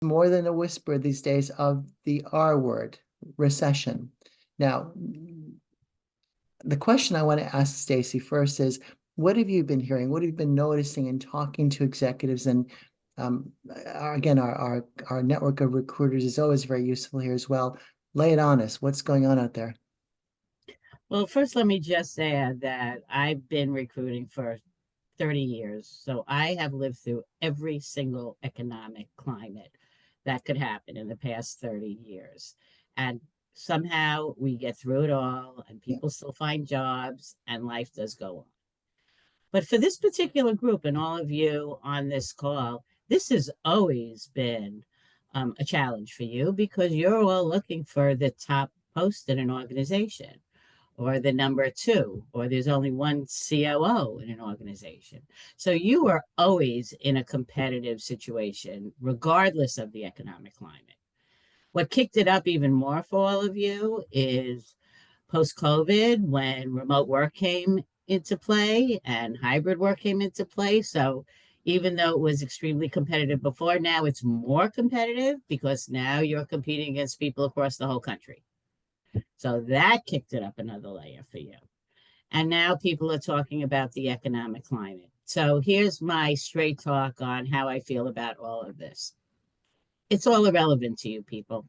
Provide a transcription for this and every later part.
more than a whisper these days of the R word, recession. Now, the question I want to ask Stacy first is, what have you been hearing? What have you been noticing and talking to executives? And again, our network of recruiters is always very useful here as well. Lay it on us. What's going on out there? Well, first, let me just add that I've been recruiting for 30 years. So I have lived through every single economic climate that could happen in the past 30 years. And somehow we get through it all, and Yeah. people still find jobs, and life does go on. But for this particular group and all of you on this call, this has always been a challenge for you because you're all looking for the top post in an organization or the number two, or there's only one COO in an organization. So you are always in a competitive situation, regardless of the economic climate. What kicked it up even more for all of you is post COVID when remote work came into play and hybrid work came into play. So even though it was extremely competitive before, now it's more competitive because now you're competing against people across the whole country. So that kicked it up another layer for you. And now people are talking about the economic climate. So here's my straight talk on how I feel about all of this. It's all irrelevant to you people.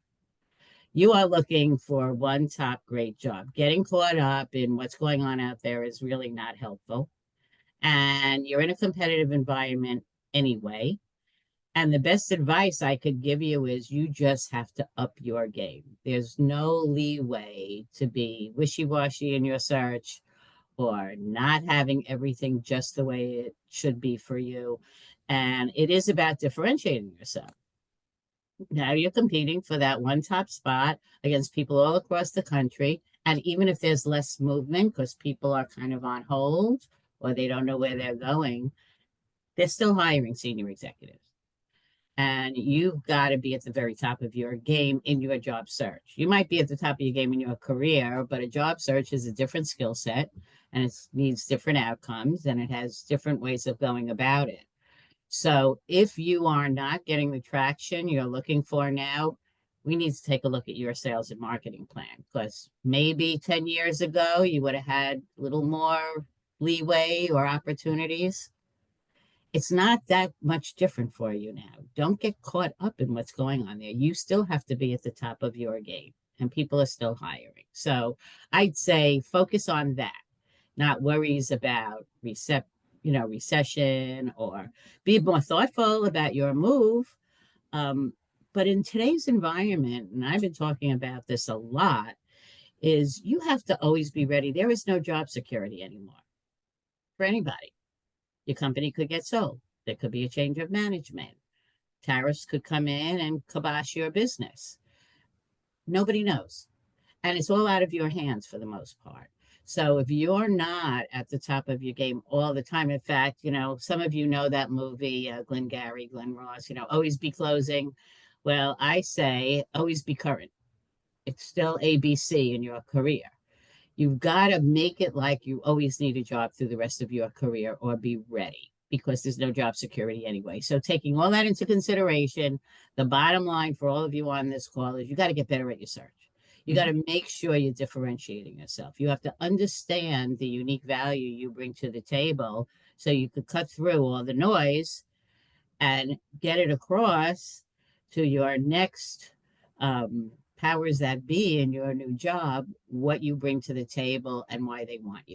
You are looking for one top great job. Getting caught up in what's going on out there is really not helpful. And you're in a competitive environment anyway. And the best advice I could give you is you just have to up your game. There's no leeway to be wishy washy in your search or not having everything just the way it should be for you. And it is about differentiating yourself. Now you're competing for that one top spot against people all across the country. And even if there's less movement because people are kind of on hold or they don't know where they're going, they're still hiring senior executives. And you've got to be at the very top of your game in your job search. You might be at the top of your game in your career, but a job search is a different skill set and it needs different outcomes and it has different ways of going about it. So if you are not getting the traction you're looking for now, we need to take a look at your sales and marketing plan because maybe 10 years ago you would have had a little more leeway or opportunities. It's not that much different for you now. Don't get caught up in what's going on there. You still have to be at the top of your game and people are still hiring. So I'd say focus on that, not worries about recession or be more thoughtful about your move. Um, but in today's environment, and I've been talking about this a lot, is you have to always be ready. There is no job security anymore for anybody. Your company could get sold. There could be a change of management. Tariffs could come in and kibosh your business. Nobody knows. And it's all out of your hands for the most part. So if you're not at the top of your game all the time, in fact, some of you know that movie, Glengarry, Glen Ross, always be closing. Well, I say always be current. It's still ABC in your career. You've got to make it like you always need a job through the rest of your career or be ready because there's no job security anyway. So taking all that into consideration, the bottom line for all of you on this call is you got to get better at your search. You got Mhm. to make sure you're differentiating yourself. You have to understand the unique value you bring to the table so you could cut through all the noise and get it across to your next powers that be in your new job, what you bring to the table and why they want you.